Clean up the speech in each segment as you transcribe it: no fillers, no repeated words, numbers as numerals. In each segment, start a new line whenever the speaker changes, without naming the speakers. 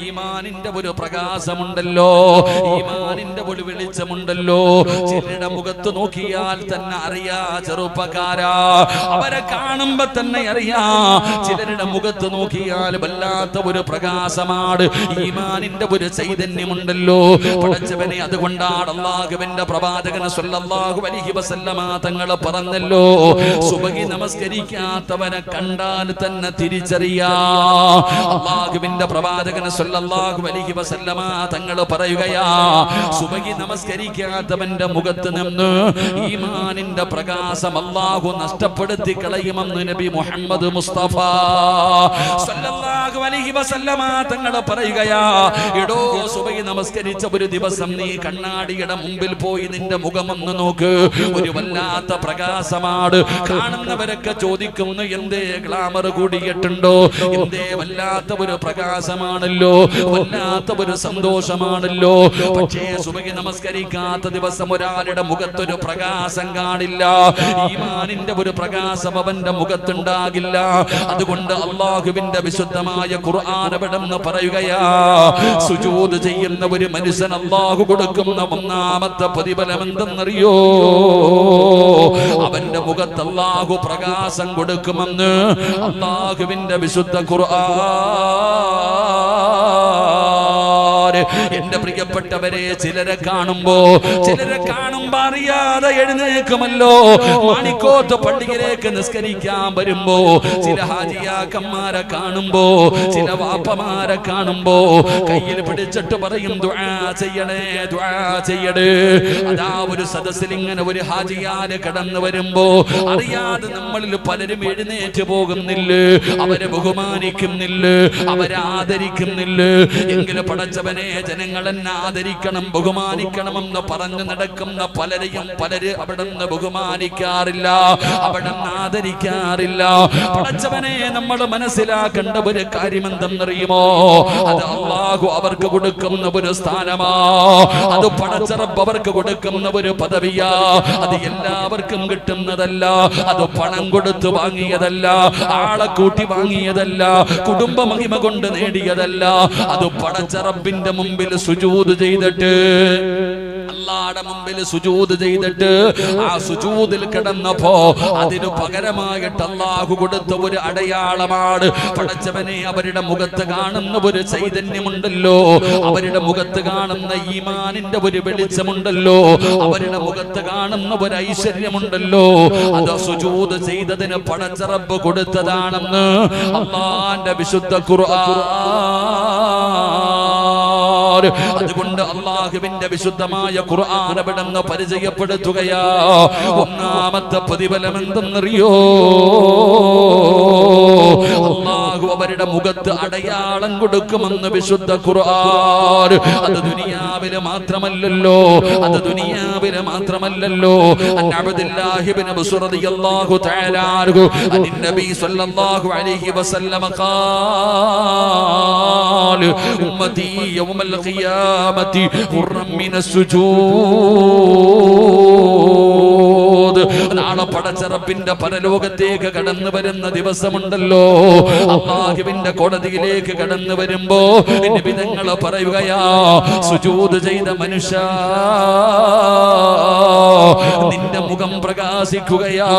ഈമാനിന്റെ ഒരു പ്രകാശമുണ്ടല്ലോ, ഈമാനിന്റെ ഒരു വെളിച്ചമുണ്ടല്ലോ. ചിലരുടെ മുഖത്ത് നോക്കിയാൽ തന്നെ അറിയാ ചെറുപ്പക്കാരാ, അവരെ കാണുമ്പോ തന്നെ അറിയാ. ചിലരുടെ മുഖത്ത് നോക്കിയാൽ വല്ലാത്ത ഒരു പ്രകാശമാണ്, ഈമാനിന്റെ ഒരു ചൈതന്യമുണ്ടല്ലോ. പടച്ചവനെ, അതുകൊണ്ടാണ് അല്ലാഹുവിന്റെ പ്രവാചകൻ സ്വല്ലല്ലാഹു അലൈഹി വസല്ലമ തങ്ങൾ പറഞ്ഞല്ലോ, സുബഹി നമസ്കരിക്കാത്തവനെ കണ്ടാൽ തന്നെ തിരിച്ചറിയാ. അല്ലാഹുവിന്റെ പ്രവാചകൻ സ്വല്ലല്ലാഹു അലൈഹി വസല്ലമ തങ്ങൾ പറയുകയാ, സുബഹി നമസ്കരിക്കാത്തവന്റെ മുഖത്ത് നിന്ന് ഈമാനിന്റെ പ്രകാശം അല്ലാഹു നഷ്ടപ്പെടുത്തി കളയുമെന്ന് നബി മുഹമ്മദ് മുസ്തഫ സ്വല്ലല്ലാഹു അലൈഹി വസല്ലമ തങ്ങൾ പറയുകയാ. എടോ, സുബഹി നമസ്കരിച്ച ഒരു ദിവസം നീ കണ്ണാടിയുടെ മുമ്പിൽ പോയി നിന്റെ മുഖമൊന്ന് നോക്ക്, ഒരു വല്ലാത്ത പ്രകാശമാണ്. കാണുന്നവരൊക്കെ ചോദിക്കുന്നു, എന്തേ ഗ്ലാമർ കൂടിയിട്ടുണ്ടോ, എന്തേ വല്ലാത്ത ഒരു പ്രകാശമാണല്ലോ, വല്ലാത്ത ഒരു സന്തോഷമാണല്ലോ. പക്ഷേ സുബഹി നമസ്കരിക്കാത്ത ദിവസം ഒരാളുടെ മുഖത്തൊരു പ്രകാശം കാണില്ല, ഈമാനിന്റെ ഒരു പ്രകാശം അവന്റെ മുഖത്തുണ്ടാകില്ല. അതുകൊണ്ട് അല്ലാഹുവിന്റെ വിശുദ്ധമായ ഖുർആൻ അവിടെന്ന് പറയുകയാ, സുജൂദ് ചെയ്യുന്ന ഒരു മനുഷ്യൻ അല്ലാഹു കൊടുക്കുന്ന ഒന്നാമത്തെ പ്രതിഫലം എന്തെന്നറിയോ? അവന്റെ മുഖത്ത് അല്ലാഹു പ്രകാശം കൊടുക്കുമെന്ന് അല്ലാഹുവിന്റെ വിശുദ്ധ ഖുർആൻ. എന്റെ പ്രിയപ്പെട്ടവരെ, ചിലരെ കാണുമ്പോ അറിയാതെ എഴുന്നേക്കുമല്ലോ. മാണിക്കോത്ത് പള്ളിയിലേക്ക് നിസ്കരിക്കാൻ വരുമ്പോ ചില ഹാജിയാക്കന്മാരെ കാണുമ്പോ, ചില വാപ്പമാരെ കാണുമ്പോ കയ്യിൽ പിടിച്ചിട്ട് പറയും, ദുആ ചെയ്യണേ, ദുആ ചെയ്യണേ. അതാ ഒരു സദസ്സിൽ ഇങ്ങനെ ഒരു ഹാജിയാര് കടന്നു വരുമ്പോ അറിയാതെ നമ്മളിൽ പലരും എഴുന്നേറ്റ് പോകുന്നില്ല, അവരെ ബഹുമാനിക്കുന്നില്ല, അവരെ ആദരിക്കുന്നില്ല. എങ്കിലും പടച്ചവനെ, ജനങ്ങൾ എന്നെ ആദരിക്കണം, ബഹുമാനിക്കണമെന്ന് പറഞ്ഞു നടക്കുന്ന പലരെയും പലര് അവിടെ നിന്ന് ബഹുമാനിക്കാറില്ല, അവിടെ നിന്ന് ആദരിക്കാറില്ല. പടച്ചവനെ, നമ്മൾ മനസ്സിലാക്കേണ്ട ഒരു കാര്യം എന്തെന്നറിയുമോ? അത് അല്ലാഹു അവർക്ക് കൊടുക്കുന്ന ഒരു സ്ഥാനമാ, അത് പടച്ച റബ്ബ് അവർക്ക് കൊടുക്കുന്ന ഒരു പദവിയാ. അത് എല്ലാവർക്കും കിട്ടുന്നതല്ല, അത് പണം കൊടുത്ത് വാങ്ങിയതല്ല, ആളെ കൂട്ടി വാങ്ങിയതല്ല, കുടുംബ മഹിമ കൊണ്ട് നേടിയതല്ല. അത് പടച്ച റബ്ബിന്റെ മുമ്പിൽ സുജൂദ് ചെയ്തിട്ട്, അല്ലാഹുവിന്റെ മുമ്പിൽ സുജൂദ് ചെയ്തിട്ട് ആ സുജൂദിൽ കിടന്നപ്പോ അതിനു പകരമായിട്ട് അല്ലാഹു കൊടുത്ത ഒരു അടയാളമാണ്. പടച്ചവനെ, അവരുടെ മുഖത്ത് കാണുന്ന ഒരു ചൈതന്യമുണ്ടല്ലോ, അവരുടെ മുഖത്ത് കാണുന്ന ഈമാനിന്റെ ഒരു വെളിച്ചമുണ്ടല്ലോ, അവരുടെ മുഖത്ത് കാണുന്ന ഒരു ഐശ്വര്യമുണ്ടല്ലോ, അത് സുജൂദ് ചെയ്തതിന് പടച്ച റബ്ബ് കൊടുത്തതാണെന്ന് അല്ലാഹുവിന്റെ വിശുദ്ധ ഖുർആൻ. അതുകൊണ്ട് അല്ലാഹുവിന്റെ വിശുദ്ധമായ ഖുർആൻ അവിടുന്ന് പരിചയപ്പെടുത്തുകയാ. ഒന്നാമത്തെ പ്രതിഫലം എന്തെന്നറിയോ? അല്ലാഹു അവരുടെ മുഖത്ത് അടയാളം കൊടുക്കുമെന്ന് വിശുദ്ധ ഖുർആൻ. അത് ദുനിയാവിലെ മാത്രമല്ലല്ലോ, അത് ദുനിയാവിലെ മാത്രമല്ലല്ലോ. അബ്ദുല്ലാഹി ഇബ്നു ബുസ്ർ റളിയല്ലാഹു തആല അൻഹു അൻ നബി സ്വല്ലല്ലാഹു അലൈഹി വസല്ലം ഖാല ഉമ്മതി യൗമൽ ഖിയാമത്തി ഖുർറൻ മിനസ് സുജൂദ്. നാളെ പടച്ച റബ്ബിന്റെ പരലോകത്തേക്ക് കടന്നു വരുന്ന ദിവസമുണ്ടല്ലോ, അല്ലാഹുവിന്റെ കോടതിയിലേക്ക് കടന്നു വരുമ്പോ നബി തങ്ങൾ പറയുകയാ, സുജൂദ് ചെയ്ത മനുഷ്യ, നിന്റെ മുഖം പ്രകാശിക്കുകയാ.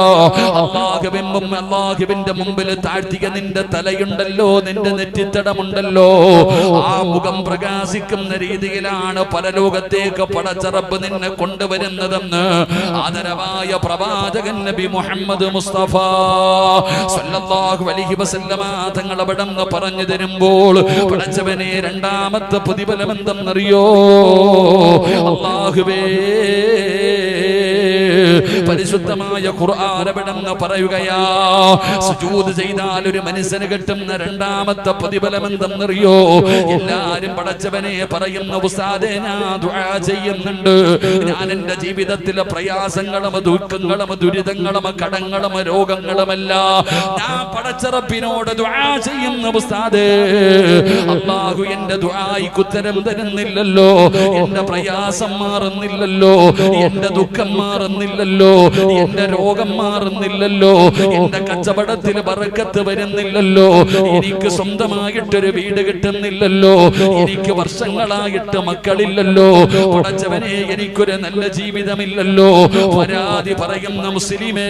അല്ലാഹുവിന്റെ മുമ്പിൽ താഴ്ത്തിയ നിന്റെ തലയുണ്ടല്ലോ, നിന്റെ നെറ്റിത്തടമുണ്ടല്ലോ, ആ മുഖം പ്രകാശിക്കുന്ന രീതിയിലാണ് പരലോകത്തേക്ക് പടച്ച റബ്ബ് നിന്നെ കൊണ്ടുവരുന്നതെന്ന് ആദരവായ പ്രവാചകൻ നബി മുഹമ്മദ് മുസ്തഫ സ്വല്ലല്ലാഹു അലൈഹി വസല്ലമ തങ്ങൾ അവിടുന്ന് പറഞ്ഞു തരുമ്പോൾ, പടച്ചവനെ, രണ്ടാമത്തെ പ്രതിഫലം എന്തെന്നറിയോ? അല്ലാഹുവേ, പരിശുദ്ധമായ ഖുർആൻ അവിടുന്ന് പറയുകയാ, സുജൂദ് ചെയ്താൽ ഒരു മനുഷ്യന് കിട്ടുന്ന രണ്ടാമത്തെ പ്രതിഫലം എന്തെന്നറിയോ? എല്ലാരും പടച്ചവനെ പറയുന്ന, ഉസ്താദേ, ഞാൻ ദുആ ചെയ്യുന്നുണ്ട്, ഞാൻ എന്റെ ജീവിതത്തിലെ പ്രയാസങ്ങളും ദുഃഖങ്ങളും ദുരിതങ്ങളും കടങ്ങളും രോഗങ്ങളുമല്ല ഞാൻ പടച്ച റബ്ബിനോട് ദുആ ചെയ്യുന്ന ഉസ്താദേ, അല്ലാഹു എന്റെ ദുആയ്ക്ക് ഉത്തരം തരുന്നില്ലല്ലോ, എന്റെ പ്രയാസം മാറുന്നില്ലല്ലോ, എന്റെ ദുഃഖം മാറുന്നില്ലല്ലോ, എന്റെ രോഗം മാറുന്നില്ലല്ലോ, എന്റെ കച്ചവടത്തിൽ ബറക്കത്ത് വരുന്നില്ലല്ലോ, എനിക്ക് സ്വന്തമായിട്ടൊരു വീട് കിട്ടുന്നില്ലല്ലോ, എനിക്ക് വർഷങ്ങളായിട്ട് മക്കളില്ലല്ലോ, പടച്ചവനെ എനിക്കൊരു നല്ല ജീവിതമില്ലല്ലോ. പരാതി പറയുന്ന മുസ്ലിമേ,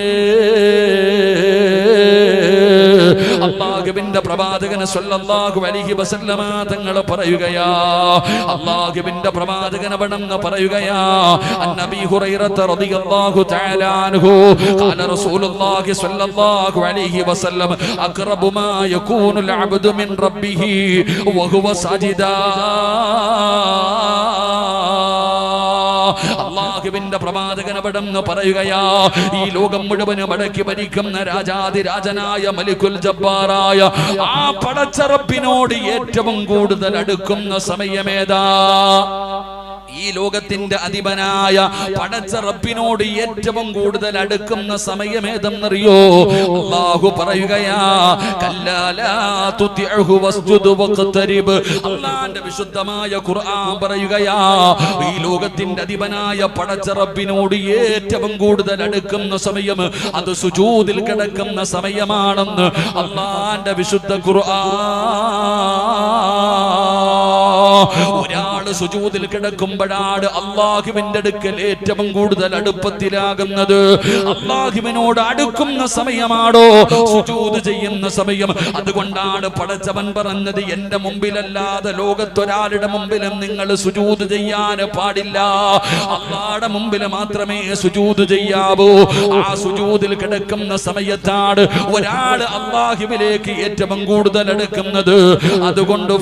അല്ലാഹുവിന്റെ പ്രവാചകൻ സല്ലല്ലാഹു അലൈഹി വസല്ലമ തങ്ങൾ പറയുകയാ, അല്ലാഹുവിന്റെ പ്രവാചകൻ വണങ്ങ പറയുകയാ, അന്നബി ഹുറൈറ റളിയല്ലാഹു തആല അൻഹു ഖാല റസൂലുള്ളാഹി സ്വല്ലല്ലാഹു അലൈഹി വസല്ലം അഖറബു മാ യകൂനുൽ അബ്ദു മിൻ റബ്ബിഹി വഹുവ സാജിദാ. അല്ലാഹുവിന്റെ പ്രവാചകൻ അവിടെന്ന് പറയുകയാ, ഈ ലോകം മുഴുവനും അടക്കി ഭരിക്കുന്ന രാജാതിരാജനായ മലിക്കുൽ ജബ്ബാറായ ആ പടച്ച റബ്ബിനോട് ഏറ്റവും കൂടുതൽ അടുക്കുന്ന സമയമേതാ? ഈ ലോകത്തിന്റെ അധിപനായ പടച്ച റബ്ബിനോട് ഏറ്റവും കൂടുതൽ അടുക്കുന്ന സമയമേതെന്നറിയോ? അല്ലാഹു പറയുകയാ, കല്ലാ ലാ തുതിഉഹു വസ്ജുദ് വഖ്തരിബ്. അല്ലാഹുവിന്റെ വിശുദ്ധമായ ഖുർആൻ പറയുകയാ, ഈ ലോകത്തിന്റെ അധിപനായ പടച്ച റബ്ബിനോട് ഏറ്റവും കൂടുതൽ അടുക്കുന്ന സമയം അത് സുജൂദിൽ കിടക്കുന്ന സമയമാണെന്ന് അല്ലാഹുവിന്റെ വിശുദ്ധ ഖുർആൻ. ഒരാള് സുജൂദിൽ കിടക്കുമ്പോഴാണ് അല്ലാഹുവിന്റെ അടുക്കൽ ഏറ്റവും കൂടുതൽ അടുപ്പത്തിലാകുന്നത്. അല്ലാഹുവിനോട് അടുക്കുന്ന സമയമാണോ സുജൂദ് ചെയ്യുന്ന സമയം. അതുകൊണ്ടാണ് പടച്ചവൻ പറഞ്ഞത്, എന്റെ മുമ്പിലല്ലാതെ ലോകത്തൊരാളുടെ മുമ്പിലും നിങ്ങൾ സുജൂദ് ചെയ്യാൻ പാടില്ല, അല്ലാഹുവിന്റെ മുമ്പിൽ മാത്രമേ സുജൂദ് ചെയ്യാവൂ. ആ സുജൂദിൽ കിടക്കുന്ന സമയത്താണ് ഒരാൾ അല്ലാഹുവിലേക്ക് ഏറ്റവും കൂടുതൽ അടുക്കുന്നത്. അതുകൊണ്ട്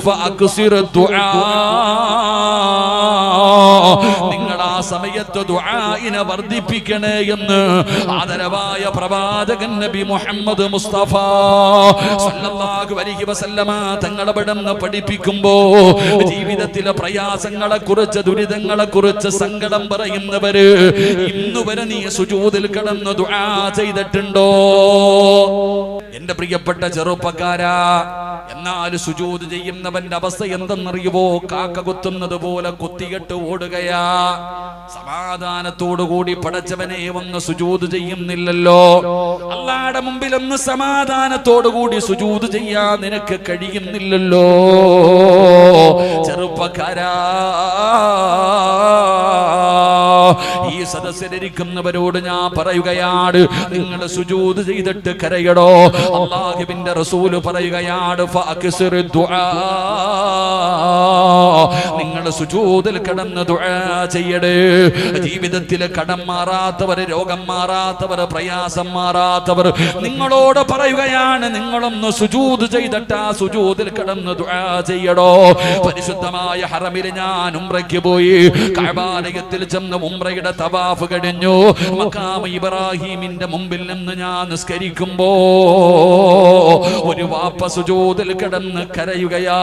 നിങ്ങൾ ആ സമയത്ത് ദുആഇനെ വർദ്ധിപ്പിക്കണേ എന്ന് ആദരവായ പ്രവാചകൻ നബി മുഹമ്മദ് മുസ്തഫ സല്ലല്ലാഹു അലൈഹി വസല്ലമ തങ്ങളെ പെടുന്ന പഠിപ്പിക്കുമ്പോ ജീവിതത്തിലെ പ്രയാസങ്ങളെ കുറിച്ച്, ദുരിതങ്ങളെ കുറിച്ച് സങ്കടം പറയുന്നവര് ഇന്നുവരെ നീ സുജൂദിൽ കിടന്ന് ദുആ ചെയ്തിട്ടുണ്ടോ? എന്റെ പ്രിയപ്പെട്ട ചെറുപ്പക്കാരാ, എന്നാൽ സുജൂദ് ചെയ്യുന്നവന്റെ അവസ്ഥ എന്തെന്നറിയുവോ? കാക്ക കുത്തുന്നത് പോലെ കുത്തികെട്ട് ഓടുകയാ. സമാധാനത്തോടുകൂടി പടച്ചവനെ ഒന്ന് സുജൂദ് ചെയ്യുന്നില്ലല്ലോ. അല്ലാഹുവിന്റെ മുമ്പിൽ ഒന്ന് സമാധാനത്തോടുകൂടി സുജൂദ് ചെയ്യാൻ നിനക്ക് കഴിയുന്നില്ലല്ലോ. ചെറുപ്പക്കാരാ, ഈ സദസ്സിലിരിക്കുന്നവരോട് ഞാൻ പറയുകയാണ്, നിങ്ങൾ സുജൂദ് ചെയ്തിട്ട് കരയടോ. അല്ലാഹുവിന്റെ റസൂൽ പറയുകയാണ്, ഫഅക്സിറു ദുആ. നിങ്ങൾ സുജൂദിൽ കിടന്ന് ദുആ ചെയ്യടേ. ജീവിതത്തിൽ കടം മാറാത്തവർ, രോഗം മാറാത്തവർ, പ്രയാസം മാറാത്തവർ നിങ്ങളോട് പറയുകയാണ്, നിങ്ങളൊന്ന് സുജൂദ് ചെയ്തിട്ട് ആ സുജൂദിൽ കിടന്ന് ദുആ ചെയ്യടോ. പരിശുദ്ധമായ ഹറമിൽ ഞാൻ ഉംറയ്ക്ക് പോയി. കഅബാലയത്തിൽ ചെന്ന് ഉംറയുടെ തവാഫ് കഴിഞ്ഞു. മഖാം ഇബ്രാഹിമിന്റെ മുമ്പിൽ നിന്ന് ഞാൻ നിസ്കരിക്കുമ്പോ ഒരു വാപ്പ സുജൂദിൽ കിടന്ന് കരയുകയാ.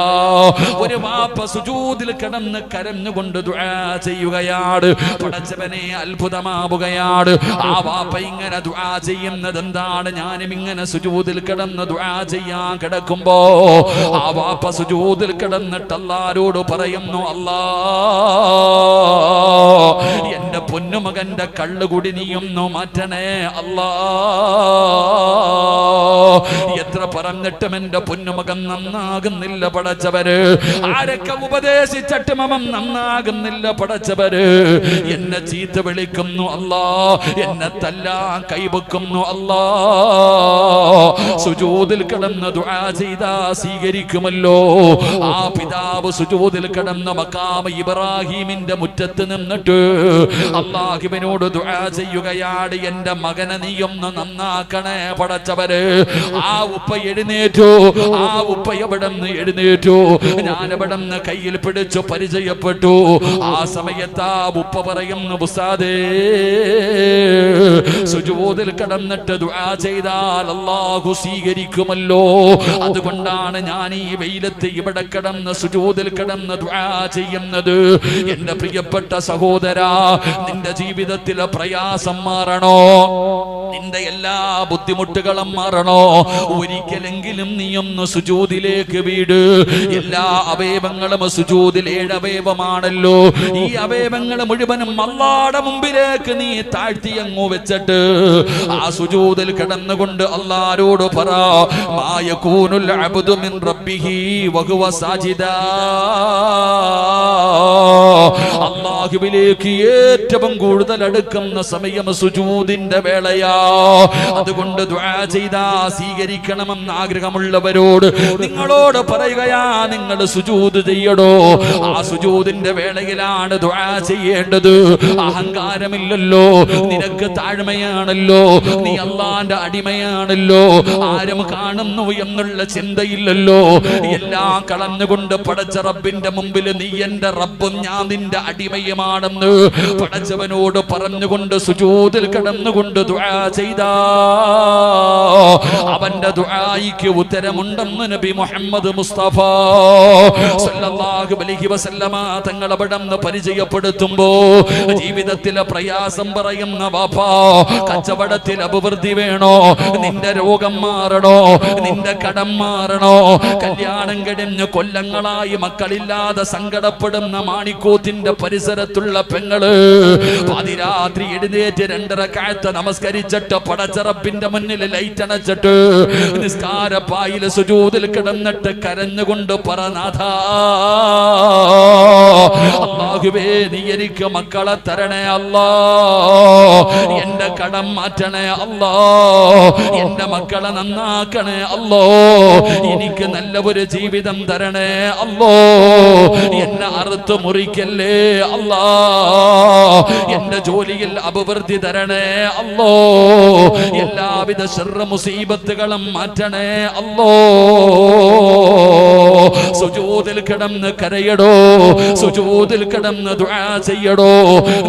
ഒരു വാപ്പ സുജൂദിൽ കിടന്ന് കരഞ്ഞുകൊണ്ട് ദുആ ചെയ്യുകയാണ്. പടച്ചവനെ അത്ഭുതമാവുകയാണ്. ആ വാപ്പ ഇങ്ങനെ ദുആ ചെയ്യുന്നത് എന്താണ്? ഞാനും ഇങ്ങനെ സുജൂദിൽ കിടന്ന് ദുആ ചെയ്യാൻ കിടക്കുമ്പോ ആ വാപ്പ സുജൂദിൽ കിടന്നിട്ട് അല്ലാഹുവോട് പറയുന്നു, അല്ലാ, എന്റെ പൊന്നുമകന്റെ കള്ളുകുടി നീയൊന്നു മാറ്റണേ അല്ലാ. എത്ര പറഞ്ഞിട്ടും എന്റെ പൊന്നുമകൻ നന്നാകുന്നില്ല പടച്ചവര്. ആരൊക്കെ ഉപദേശിച്ചിട്ടും അവൻ നന്നാകുന്നില്ല പടച്ചവര്. എന്നെ ചീത്ത വിളിക്കുന്നു അല്ലാ, എന്നെ തല്ലാൻ കൈവെക്കുന്നു അല്ലാ. സുജൂദിൽ കിടന്ന് ദുആ ചെയ്താ സ്വീകരിക്കുമല്ലോ. ആ പിതാവ് സുജൂദിൽ കിടന്ന മഖാം ഇബ്രാഹിമിന്റെ മുറ്റത്ത് നിന്നിട്ട് അല്ലാഹുവിനോട് ദുആ ചെയ്യുകയാണ്, എന്റെ മകനെ നീയൊന്ന് നന്നാക്കണേ പടച്ചവര്. ആ ഉപ്പ എഴുന്നേറ്റു. ആ ഉപ്പ എവിടെന്ന് എഴുന്നേറ്റു. ഞാൻ എവിടെന്ന് കയ്യിൽ പിടിച്ചു പരിചയപ്പെട്ടു. ആ സമയത്ത് ആ ഉപ്പ പറയുന്നു, ഉസ്താദേ, സുജൂദിൽ കിടന്നിട്ട് ദുആ ചെയ്താൽ അല്ലാഹു സ്വീകരിക്കുമല്ലോ. അതുകൊണ്ടാണ് ഞാൻ ഈ വെയിലത്ത് ഇവിടെ കിടന്ന് സുജൂദിൽ കിടന്ന് ദുആ ചെയ്യുന്നത്. എന്റെ പ്രിയപ്പെട്ട സഹോദരാ, നിന്റെ ജീവിതത്തിലെ പ്രയാസം മാറണോ? നിന്റെ എല്ലാ ബുദ്ധിമുട്ടുകളും മാറണോ? ഒരിക്കലെങ്കിലും നീ ഒന്ന് സുജൂദിലേക്ക് വീട്. എല്ലാ അവയവങ്ങളും സുജൂദിൽ 7 അവയവമാണല്ലോ. ഈ അവയവങ്ങൾ മുഴുവനും അല്ലാഹുവിന്റെ മുമ്പിലേക്ക് നീ താഴ്ത്തി അങ്ങ് വെച്ചിട്ട് ആ സുജൂദിൽ കിടന്നുകൊണ്ട് അല്ലാഹുവോട് പറ, മാ യകൂനുൽ അബ്ദു മിൻ റബ്ബിഹി വഹുവ സാജിദാ. അല്ലാഹുവിലേക്ക് ഏറ്റവും കൂടുതൽ അടുക്കുന്ന സമയം സുജൂദിന്റെ വേളയാ. അതുകൊണ്ട് ദുആ ചെയ്താ സ്വീകരിക്കണമെന്ന് ആഗ്രഹമുള്ളവരോട് നിങ്ങളോട് പറയുകയാ, നിങ്ങൾ സുജൂദ് ചെയ്യടോ. ആ സുജൂദിന്റെ വേളയിലാണ് ദുആ ചെയ്യേണ്ടത്. അഹങ്കാരമില്ലല്ലോ, നിനക്ക് താഴ്മയാണല്ലോ, നീ അല്ലാഹുവിന്റെ അടിമയാണല്ലോ, ആരും കാണുന്നു എന്നുള്ള ചിന്തയില്ലല്ലോ. എല്ലാം കളഞ്ഞുകൊണ്ട് പടച്ച റബ്ബിന്റെ മുമ്പിൽ നീ എന്റെ റബ്ബും ഞാൻ നിന്റെ അടിമയുമാണെന്ന് പടച്ചവനോട് പറഞ്ഞുകൊണ്ട് സുജൂദിൽ കിടന്നുകൊണ്ട് ദുആ ചെയ്താ അവന്റെ ദുആയിക്ക് ഉത്തരമുണ്ടെന്ന് നബി മുഹമ്മദ് മുസ്തഫ സല്ലല്ലാഹു അലൈഹി വസല്ലമ തങ്ങൾ അവിടുന്ന് പരിചയപ്പെടുത്തുമ്പോ ജീവിതത്തിലെ പ്രയാസം പറയുന്ന വാപ്പാ, കച്ചവടത്തിൽ അഭിവൃദ്ധി വേണോ, നിന്റെ രോഗം മാറണോ, നിന്റെ കടം മാറണോ, കല്യാണം കഴിഞ്ഞ് കൊല്ലങ്ങളായി മക്കളില്ലാതെ സങ്കടപ്പെടുന്ന മാണിക്കോത്തിന്റെ പരിസരത്തുള്ള പെങ്ങള് പാതിരാത്രി എഴുന്നേറ്റ് 2 റക്അത്ത് നമസ്കരിച്ചിട്ട് പടച്ച റബ്ബിന്റെ മുന്നിൽ ലൈറ്റ് അണച്ചിട്ട് നിസ്കാരപ്പായിൽ സുജൂദിൽ കിടന്നിട്ട് കരഞ്ഞുകൊണ്ട് പറനാഥാ, അല്ലാഹുവേ നീ എനിക്ക് മക്കളെ തരണേ അല്ലാ, എന്റെ കടം മാറ്റണേ അല്ലാ, എന്റെ മക്കളെ നന്നാക്കണേ അല്ലോ, എനിക്ക് നല്ല ഒരു ജീവിതം തരണേ അല്ലോ, എന്നെ അറുത്ത് മുറിക്കല്ലേ അല്ലാ, എന്റെ ജോലിയിൽ അഭിവൃദ്ധി തരണേ അല്ലോ, എല്ലാവിധ ശർറ മുസീബത്തുകളും മാറ്റണേ അല്ലോ. സുജൂദിൽ കിടന്ന് കരയടോ, സുജൂദിൽ കിടന്ന് ദുആ ചെയ്യടോ,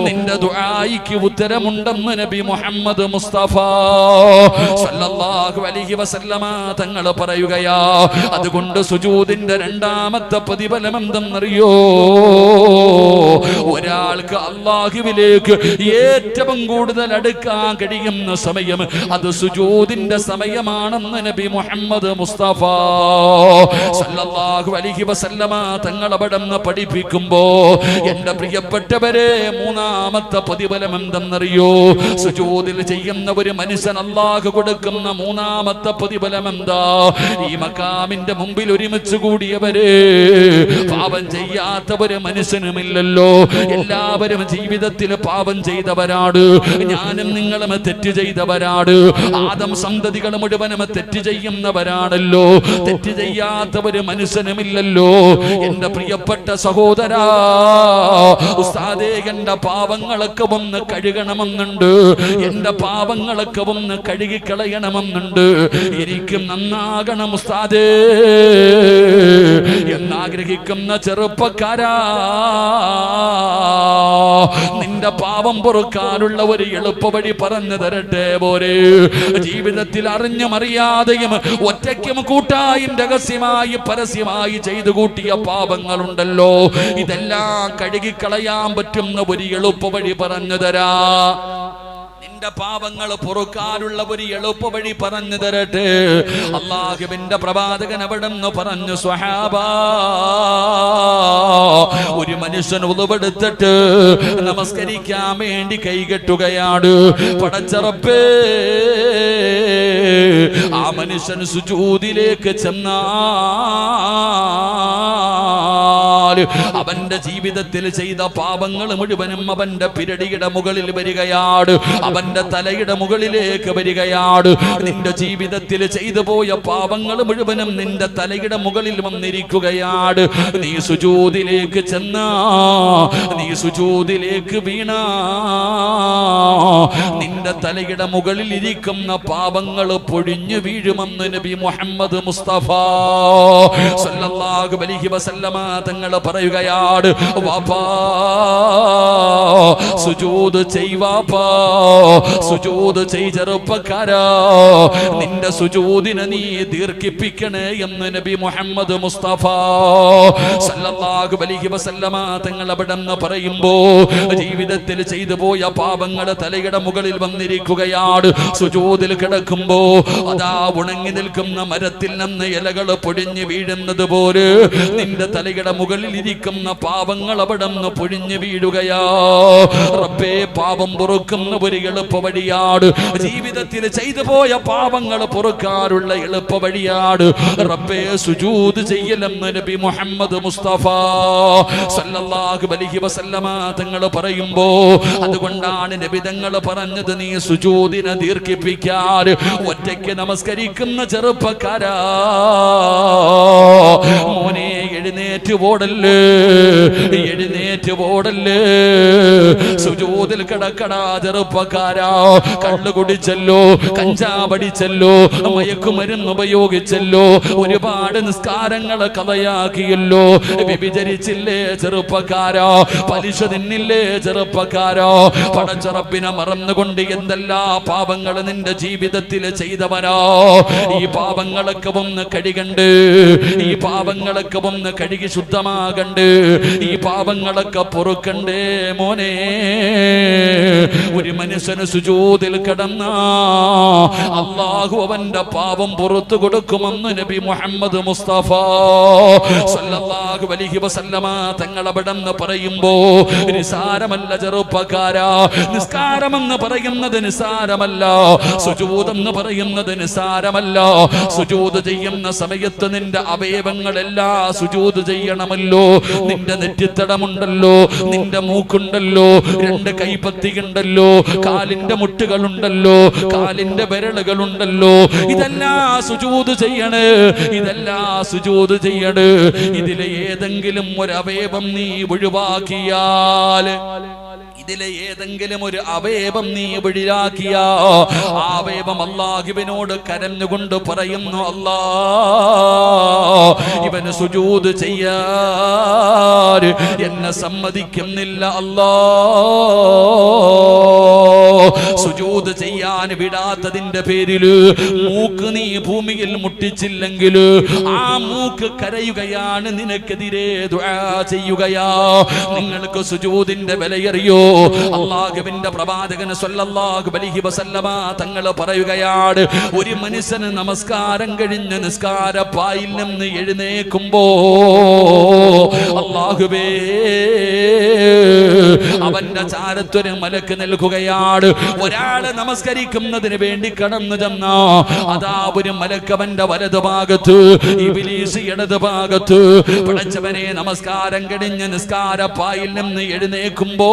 നിന്റെ ദുആയിക്ക് ഉത്തരമുണ്ടെന്ന് നബി മുഹമ്മദ് മുസ്തഫ സല്ലല്ലാഹു അലൈഹി വസല്ലമ തങ്ങൾ പറയുകയാ. അതുകൊണ്ട് സുജൂദിന്റെ രണ്ടാമത്തെ പ്രതിഫലം എന്തെന്നറിയോ? ഒരാൾക്ക് അല്ലാഹുവിലേക്ക് ഏറ്റവും കൂടുതൽ അടുക്കാൻ കഴിയുന്ന സമയം അത് സുജൂദിന്റെ സമയമാണെന്ന് നബി മുഹമ്മദ് മുസ്തഫ സല്ലല്ലാഹു അലൈഹി വസല്ലമ തങ്ങൾ അവിടുന്ന് പഠിപ്പിക്കുമ്പോ എന്റെ പ്രിയപ്പെട്ടവരെ, മൂന്നാമത്തെ പ്രതിഫലം എന്തെന്നറിയോ? സുജൂദിൽ ചെയ്യുന്ന ഒരു മനുഷ്യൻ അല്ലാഹു കൊടുക്കുന്ന മൂന്നാമത്തെ പ്രതിഫലം എന്താ? ഈ മഖാമിന്റെ മുമ്പിൽ ഒരുമിച്ച് കൂടിയവരെ, പാപം ചെയ്യാത്ത ഒരു മനുഷ്യനുമില്ലല്ലോ. എല്ലാവരും ജീവിതത്തിൽ പാപം ചെയ്തവരാണ്. ഞാനും നിങ്ങളും തെറ്റ് ചെയ്തവരാണ്. ആദം സന്തതികൾ മുഴുവനും തെറ്റ് ചെയ്യുന്നവരാണല്ലോ. തെറ്റ് ചെയ്യാത്ത ഒരു മനുഷ്യനുമില്ലല്ലോ. എന്റെ പ്രിയപ്പെട്ട സഹോദരാ, ഉസ്താദേ, എന്റെ പാപങ്ങളൊക്കെ ഒന്ന് കഴുകണമെന്നുണ്ട്, എന്റെ പാപങ്ങളൊക്കെ ഒന്ന് കഴുകിക്കളയണമെന്നുണ്ട്, എനിക്കും നന്നാകണം ഉസ്താദേ എന്നാഗ്രഹിക്കുന്ന ചെറുപ്പക്കാരാ, നിന്റെ പാപം പൊറുക്കാനുള്ള ഒരു എളുപ്പ വഴി പറഞ്ഞു തരട്ടെ പോരെ. ജീവിതത്തിൽ അറിഞ്ഞും അറിയാതെയും ഒറ്റയ്ക്കും കൂട്ടായും രഹസ്യമായി പരസ്യമായി ചെയ്തു കൂട്ടിയ പാപങ്ങളുണ്ടല്ലോ, ഇതെല്ലാം കഴുകിക്കളയാൻ പറ്റുന്ന ഒരു എളുപ്പ വഴി പറഞ്ഞു തരാ. നിന്റെ പാപങ്ങൾ പൊറുക്കാനുള്ള ഒരു എളുപ്പ വഴി പറഞ്ഞു തരട്ടെ. അല്ലാഹുവിന്റെ പ്രവാചകൻ അവിടുന്ന് പറഞ്ഞു, സ്വഹാബാ, ഒരു മനുഷ്യൻ ഉളുവെടുത്തിട്ട് നമസ്കരിക്കാൻ വേണ്ടി കൈകെട്ടുകയാണ്. പടച്ച റബ്ബേ, ആ മനുഷ്യൻ സുജൂദിലേക്ക് ചെന്നാൽ അവന്റെ ജീവിതത്തിൽ ചെയ്ത പാപങ്ങൾ മുഴുവനും അവന്റെ പിരടിയുടെ മുകളിൽ വരികയാണ്, അവന്റെ തലയുടെ മുകളിലേക്ക് വരികയാണ്. നിന്റെ ജീവിതത്തിൽ ചെയ്തു പോയ പാപങ്ങൾ മുഴുവനും നിന്റെ തലയുടെ മുകളിൽ വന്നിരിക്കുകയാണ്. നീ സുജൂദിലേക്ക് ചെന്നാ, നീ സുജൂദിലേക്ക് വീണാ, നിന്റെ തലയുടെ മുകളിൽ ഇരിക്കുന്ന പാപങ്ങൾ പൊഴിഞ്ഞു വീഴുമെന്ന് നബി മുഹമ്മദ് മുസ്തഫ സല്ലല്ലാഹു അലൈഹി വസല്ലമ തങ്ങൾ പറയുകയാണ്. വാപ്പാ, സുജൂദ് ചെയ് വാപ്പാ, സുജൂദ് ചെയ് ചെറുപ്പക്കാരാ, നിന്റെ സുജൂദിനെ നീ ദീർഘിപ്പിക്കണേ എന്ന് നബി മുഹമ്മദ് മുസ്തഫ സല്ലല്ലാഹു അലൈഹി വസല്ലമ തങ്ങൾ അവിടെന്ന് പറയുമ്പോ ജീവിതത്തിൽ ചെയ്തു പോയ പാപങ്ങൾ തലയുടെ മുകളിൽ വന്നിരിക്കുകയാണ്. സുജൂദിൽ കിടക്കുമ്പോ അതാ ഉണങ്ങി നിൽക്കുന്ന മരത്തിൽ നിന്ന് ഇലകൾ പൊടിഞ്ഞു വീഴുന്നത് പോലെ നിന്റെ തലയുടെ മുകളിൽ മുകളിലിരിക്കുന്ന പാപങ്ങൾ അവിടുന്ന് പൊഴിഞ്ഞു വീഴുകയാ റബ്ബേ. പാപം പൊറുക്കുന്ന ഒരു എളുപ്പ വഴിയാണ്, ജീവിതത്തിൽ ചെയ്തു പോയ പാപങ്ങൾ പൊറുക്കാനുള്ള എളുപ്പ വഴിയാണ് റബ്ബേ സുജൂദ് ചെയ്യലെന്ന് നബി മുഹമ്മദ് മുസ്തഫ സല്ലല്ലാഹു അലൈഹി വസല്ലമ തങ്ങൾ പറയുമ്പോ അതുകൊണ്ടാണ് നബി തങ്ങൾ പറഞ്ഞത്, നീ സുജൂദിനെ ദീർഘിപ്പിക്കാൻ ഒറ്റയ്ക്ക് നമസ്കരിക്കുന്ന ചെറുപ്പക്കാരാ മോനെ എഴുന്നേറ്റ് ഓടല്ലേ, എഴുന്നേറ്റ് ഓടല്ലേ, സുജൂദിൽ കിടക്കടാ ചെറുപ്പക്കാരാ. കള്ളു കുടിച്ചല്ലോ, കഞ്ചാവടിച്ചല്ലോ, മയക്കുമരുന്ന് ഉപയോഗിച്ചല്ലോ, ഒരുപാട് നിസ്കാരങ്ങൾ കഥയാക്കിയല്ലോ, വ്യഭിചരിച്ചില്ലേ ചെറുപ്പക്കാരാ, പലിശ തിന്നില്ലേ ചെറുപ്പക്കാരാ, പടച്ച റബ്ബിനെ മറന്നുകൊണ്ട് എന്തെല്ലാ പാപങ്ങൾ നിന്റെ ജീവിതത്തിൽ ചെയ്തവരാ. ഈ പാപങ്ങളൊക്കെ ഒന്ന് കഴുകണ്ട്, ഈ പാപങ്ങളൊക്കെ ഒന്ന് കഴുകി ശുദ്ധമാകണ്ട്, ഈ പാപങ്ങളൊക്കെ പൊറുക്കണ്ടേ മോനെ. ഒരു മനുഷ്യന് സുജൂദിൽ കിടന്ന അല്ലാഹു അവന്റെ പാപം പുറത്തു കൊടുക്കുമെന്ന് നബി മുഹമ്മദ് മുസ്തഫ സല്ലല്ലാഹു അലൈഹി വസല്ലമ തങ്ങൾ അവിടെന്ന് പറയുമ്പോ നിസാരമല്ല ചെറുപ്പക്കാരാ. നിസ്കാരമെന്ന് പറയുന്നത് നിസാരമല്ല, സുജൂദ് എന്ന് പറയുന്നത് നിസാരമല്ല. സുജൂദ് ചെയ്യുന്ന സമയത്ത് നിന്റെ അവയവങ്ങളെല്ലാം സുജൂദ് ചെയ്യണമല്ലോ. നിന്റെ നെറ്റിത്തടമുണ്ടല്ലോ, നിന്റെ മൂക്കുണ്ടല്ലോ, രണ്ട് കൈപ്പത്തിയുണ്ടല്ലോ, കാലിന്റെ മുട്ടുകളുണ്ടല്ലോ, കാലിന്റെ വിരലുകളുണ്ടല്ലോ, ഇതെല്ലാം സുജൂദ് ചെയ്യണേ, ഇതെല്ലാം സുജൂദ് ചെയ്യണേ. ഇതിലെ ഏതെങ്കിലും ഒരു അവയവം നീ ഒഴിവാക്കിയാൽ, ഇതിലെ ഏതെങ്കിലും ഒരു അവയവം നീ ഒഴിവാക്കിയാ ആ അവയവം അല്ലാഹുവിനോട് കരഞ്ഞുകൊണ്ട് പറയുന്നു, അല്ലാ ഇവന് സുജൂദ് ചെയ്യാൻ എന്നെ സമ്മതിക്കുന്നില്ല അല്ലാ. സുജൂദ് ചെയ്യാൻ വിടാത്തതിന്റെ പേരില് മൂക്ക് നീ ഭൂമിയിൽ മുട്ടിച്ചില്ലെങ്കിൽ ആ മൂക്ക് കരയുകയാണ്, നിനക്കെതിരെ ദുആ ചെയ്യുകയാ. നിങ്ങൾക്ക് സുജൂദിന്റെ വിലയറിയോ? അല്ലാഹുവിന്റെ പ്രവാചകൻ സല്ലല്ലാഹു അലൈഹി വസല്ലമ തങ്ങൾ പറയുകയാണ്, ഒരു മനുഷ്യന് നമസ്കാരം കഴിഞ്ഞ് നിസ്കാരപ്പായിൽ നിന്ന് എഴുന്നേൽക്കുമ്പോ അല്ലാഹുവേ അവന്റെ ചാരത്തൊരു മലക്ക് നൽകുകയാണ്. ഒരാള് നമസ്കരിക്കുന്നതിന് വേണ്ടി കടന്നു ചെന്നാ അതാ ഒരു മലക്ക് അവന്റെ വലതു ഭാഗത്ത്, ഇബ്ലീസ് ഇടതു ഭാഗത്ത്. പടച്ചവനെ നമസ്കാരം കഴിഞ്ഞ് നിസ്കാരപ്പായിൽ നിന്ന് എഴുന്നേൽക്കുമ്പോ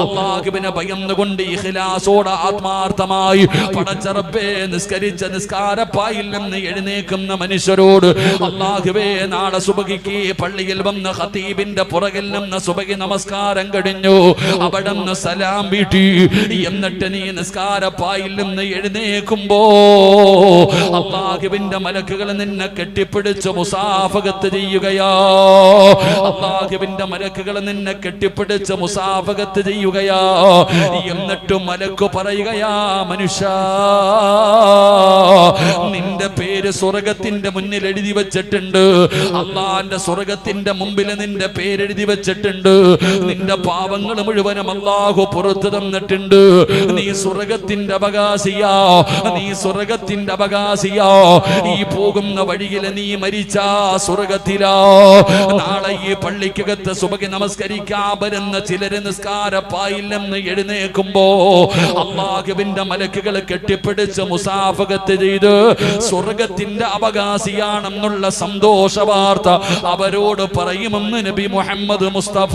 അല്ലാഹുവിനെ ഭയന്നുകൊണ്ട് ഇഖ്ലാസോടെ ആത്മാർത്ഥമായി പടച്ച റബ്ബേ നിസ്കരിച്ച നിസ്കാരപ്പായിൽ നിന്ന് എഴുന്നേൽക്കുന്ന മനുഷ്യരോട് അല്ലാഹുവേ നാളെ സുബഹിക്ക് പള്ളിയിൽ വന്ന ഖതീബിന്റെ പുറകിൽ നിന്ന് സുബഹി നമസ്കാരം കഴിഞ്ഞു, അവിടുന്ന് സലാം വീട്ടി, എന്നിട്ട് നീ നിസ്കാരപ്പായിൽ നിന്ന് എഴുന്നേൽക്കുമ്പോ അല്ലാഹുവിന്റെ മലക്കുകൾ നിന്നെ കെട്ടിപ്പിടിച്ച് മുസാഫഹത്ത് ചെയ്യുകയാ. അല്ലാഹുവിന്റെ മലക്കുകൾ നിന്നെ കെട്ടിപ്പിടിച്ച് മുസാഫഹത്ത് ചെയ്യുകയാ. എന്നിട്ട് മലക്ക് പറയുകയാ, മനുഷ്യ നിന്റെ പേര് സ്വർഗത്തിന്റെ മുന്നിൽ എഴുതി വെച്ചിട്ടുണ്ട്, അള്ളാന്റെ സ്വർഗത്തിന്റെ മുമ്പിൽ നിന്റെ പേരെഴുതി വെച്ചിട്ടുണ്ട്, നിന്റെ പാപങ്ങൾ മുഴുവനും അല്ലാഹു പുറത്തു തന്നിട്ടുണ്ട്, നീ സ്വർഗത്തിന്റെ അവകാശിയാ, നീ സ്വർഗത്തിന്റെ അവകാശിയാ. ഈ പോകുന്ന വഴിയിൽ നീ മരിച്ചാ സ്വർഗത്തിലാ. നാളെ ഈ പള്ളിക്കകത്ത് സുബഹി നമസ്കരിക്കാൻ വരുന്ന ചിലര് നിസ്കാരപ്പായിൽ നിന്ന് എഴുന്നേൽക്കുമ്പോ അല്ലാഹുവിന്റെ മലക്കുകൾ കെട്ടിപ്പിടിച്ച് മുസാഫഹത്ത് ചെയ്ത് സ്വർഗത്തിന്റെ അവകാശിയാണെന്നുള്ള സന്തോഷ വാർത്ത അവരോട് പറയുമെന്ന് നബി മുഹമ്മദ് മുസ്തഫ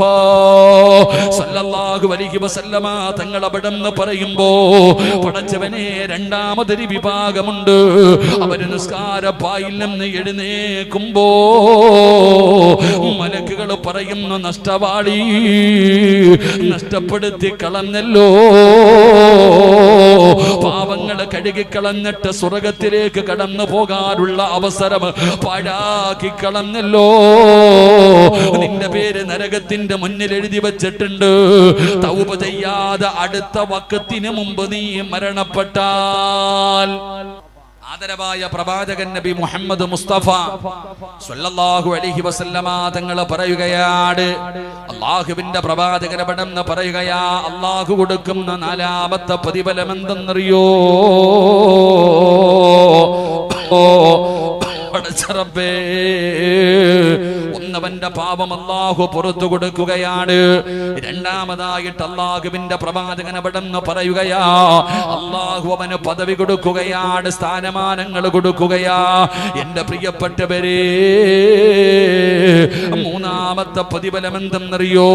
സല്ലല്ലാഹു അലൈഹി വസല്ലമ തങ്ങൾ അവിടെന്ന് പറയുമ്പോ പടച്ചവനെ രണ്ടാമതൊരു വിഭാഗമുണ്ട്. അവര് നിസ്കാരപ്പായിൽ നിന്ന് എഴുന്നേൽക്കുമ്പോ മലക്കുകൾ പറയുന്നു, നഷ്ടവാളി, നഷ്ടപ്പെടുത്തി കളഞ്ഞല്ലോ, പാവങ്ങൾ കഴുകിക്കളഞ്ഞിട്ട് സ്വർഗത്തിലേക്ക് കടന്നു പോകാനുള്ള അവസരം പാഴാക്കി കളഞ്ഞല്ലോ. നിന്റെ പേര് നരകത്തിന്റെ മുന്നിൽ എഴുതി വെച്ചിട്ടുണ്ട്. തൗബ ചെയ്യാതെ അടുത്ത വഖത്തിന് മുമ്പ് നീ മരണപ്പെട്ടാൽ. ആദരവായ പ്രവാചകൻ നബി മുഹമ്മദ് മുസ്തഫ സ്വല്ലല്ലാഹു അലൈഹി വസല്ലമ തങ്ങൾ പറയുകയാണ്, അല്ലാഹുവിന്റെ പ്രവാചകൻ അവിടെന്ന് പറയുകയാ, അല്ലാഹു കൊടുക്കുന്ന നാലാമത്തെ പ്രതിഫലം എന്തെന്നറിയോ? ഒന്ന് ചെയ്യുന്നവന്റെ പാപം അല്ലാഹു പുറത്തു കൊടുക്കുകയാണ്. രണ്ടാമതായിട്ട് അല്ലാഹുവിന്റെ പ്രവാചകൻ അവിടെന്ന് പറയുകയാ, അല്ലാഹു അവന് പദവി കൊടുക്കുകയാണ്, സ്ഥാനമാനങ്ങൾ കൊടുക്കുകയാ. എന്റെ പ്രിയപ്പെട്ടവരെ, മൂന്നാമത്തെ പ്രതിഫലം എന്തെന്നറിയോ?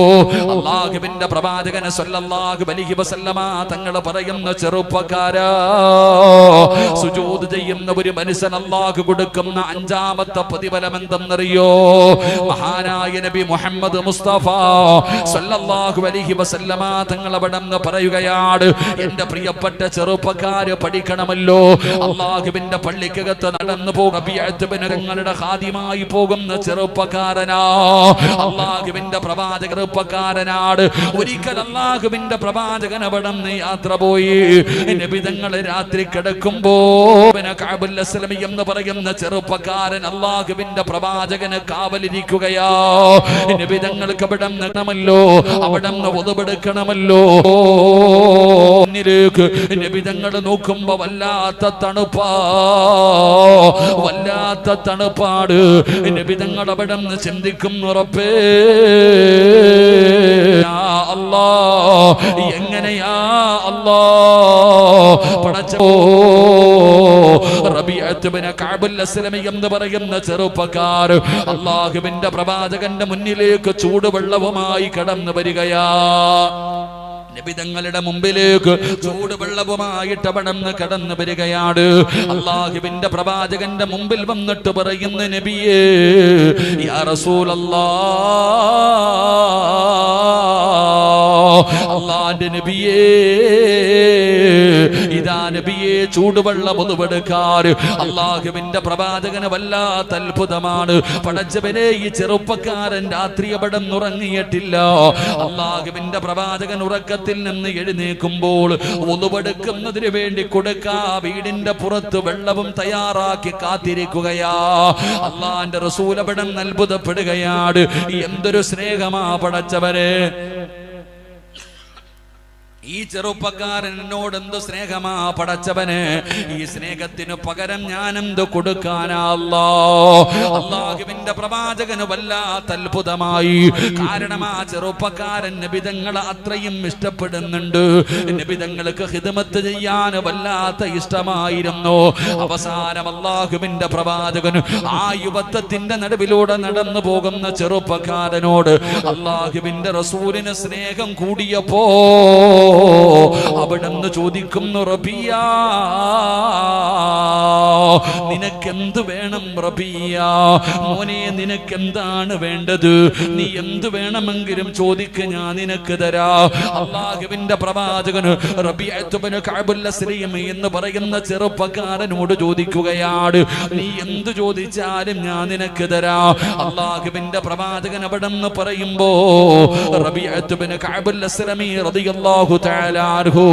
അല്ലാഹുവിന്റെ പ്രവാചകൻ സല്ലല്ലാഹു അലൈഹി വസല്ലമ തങ്ങൾ പറയുന്ന, ചെറുപ്പക്കാരാ, സുജൂദ് ചെയ്യുന്ന ഒരു മനുഷ്യൻ അല്ലാഹു കൊടുക്കുന്ന അഞ്ചാമത്തെ പ്രതിഫലം എന്തെന്നറിയോ? മഹാനായ നബി മുഹമ്മദ് മുസ്തഫ സല്ലല്ലാഹു അലൈഹി വസല്ലമ തങ്ങൾ അവിടെന്ന് പറയുകയാണ്, എന്റെ പ്രിയപ്പെട്ട ചെറുപ്പക്കാര് പഠിക്കണമല്ലോ. അല്ലാഹുവിന്റെ പള്ളിക്കകത്ത് നടന്നു പോകുന്ന തങ്ങളുടെ ഖാദിമായി പോകുന്ന ചെറുപ്പക്കാരനാ, അല്ലാഹുവിന്റെ പ്രവാചക ചെറുപ്പക്കാരനാണ്. ഒരിക്കൽ അല്ലാഹുവിന്റെ പ്രവാചകൻ അവിടെന്ന് യാത്ര പോയി. നബി തങ്ങൾ രാത്രി കിടക്കുമ്പോ കഅബുൽ അസ്ലമി എന്ന് പറയുന്ന ചെറുപ്പക്കാരൻ അല്ലാഹുവിന്റെ പ്രവാചകന് കാവലിരിക്കുകയാ. നബി തങ്ങൾക്ക് അവിടെ നിൽക്കണമല്ലോ, അവിടെ ഒതുപെടുക്കണമല്ലോ. നബി തങ്ങൾ നോക്കുമ്പോ വല്ലാത്ത തണുപ്പാ, വല്ലാത്ത തണുപ്പാട്. നബി തങ്ങൾ അവിടെ നിന്ന് ചിന്തിക്കും, റബ്ബേ അല്ലാ, എങ്ങനെയാ അല്ലാ പടച്ചോ. റബീഅത്ത് ബിൻ കഅബുൽ അസ്ലമി എന്ന് പറയുന്ന ചെറുപ്പക്കാർ അല്ലാഹുവിന്റെ പ്രവാചകന്റെ മുന്നിലേക്ക് ചൂടുവെള്ളവുമായി കടന്നു വരികയാ. നബി തങ്ങളുടെ മുമ്പിലേക്ക് ചൂടുവെള്ളവുമായിട്ട് അവിടുന്ന് കടന്നു വരികയാണ്. അല്ലാഹുവിന്റെ പ്രവാചകന്റെ മുമ്പിൽ വന്നിട്ട് പറയുന്ന, നബിയേ, യാ റസൂലല്ലാഹ്, അല്ലാഹുവിന്റെ നബിയേ, ഇതാ നബിയെ ചൂടുവെള്ളം ഒതുവെടുക്കാറ്. അല്ലാഹുവിന്റെ പ്രവാചകന് വല്ലാത്ത അത്ഭുതമാണ്. പടച്ചവനെ, ഈ ചെറുപ്പക്കാരൻ രാത്രി അവിടെ ഉറങ്ങിയിട്ടില്ല. അല്ലാഹുവിന്റെ പ്രവാചകൻ ഉറക്കത്തിൽ നിന്ന് എഴുന്നേൽക്കുമ്പോൾ ഒതുവെടുക്കുന്നതിന് വേണ്ടി കൊടുക്കാ വീടിന്റെ പുറത്ത് വെള്ളവും തയ്യാറാക്കി കാത്തിരിക്കുകയാ. അല്ലാഹുവിന്റെ റസൂൽ അവിടെ അത്ഭുതപ്പെടുകയാണ്. എന്തൊരു സ്നേഹമാ പടച്ചവരെ! ഈ ചെറുപ്പക്കാരൻ എന്നോട് എന്ത് സ്നേഹമാ പടച്ചവന്! ഈ സ്നേഹത്തിന് പകരം ഞാൻ എന്ത് കൊടുക്കാനാ? അല്ലാഹുവിന്റെ പ്രവാചകന് വല്ലാത്ത അത്ഭുതമായി. കാരണം ആ ചെറുപ്പക്കാരൻ നബിതങ്ങളെ അത്രയും ഇഷ്ടപ്പെടുന്നുണ്ട്. നബിതങ്ങൾക്ക് ഖിദ്മത്ത് ചെയ്യാൻ വല്ലാത്ത ഇഷ്ടമായിരുന്നു. അവസാനം അല്ലാഹുവിന്റെ പ്രവാചകൻ ആ യുവത്വത്തിന്റെ നടുവിലൂടെ നടന്നു പോകുന്ന ചെറുപ്പക്കാരനോട് അല്ലാഹുവിന്റെ റസൂലിന് സ്നേഹം കൂടിയപ്പോ അവിടെന്ന് ചോദിക്കുന്നു, റബിയ, നിനക്കെന്ത് വേണം റബിയ? മോനെ, നിനക്കെന്താണ് വേണ്ടത്? നീ എന്ത് വേണമെങ്കിലും ചോദിക്ക്, ഞാൻ നിനക്ക് തരാ. അല്ലാഹുവിന്റെ പ്രവാചകൻ റബീഅത്ത് ബിൻ കഅബുൽ അസ്ലമി എന്ന് പറയുന്ന ചെറുപ്പക്കാരനോട് ചോദിക്കുകയാണ്, നീ എന്ത് ചോദിച്ചാലും ഞാൻ നിനക്ക് തരാ. അല്ലാഹുവിന്റെ പ്രവാചകൻ അവിടെന്ന് പറയുമ്പോ റബീഅത്ത് ബിൻ കഅബുൽ അസ്ലമി റളിയല്ലാഹു തആല അൻഹു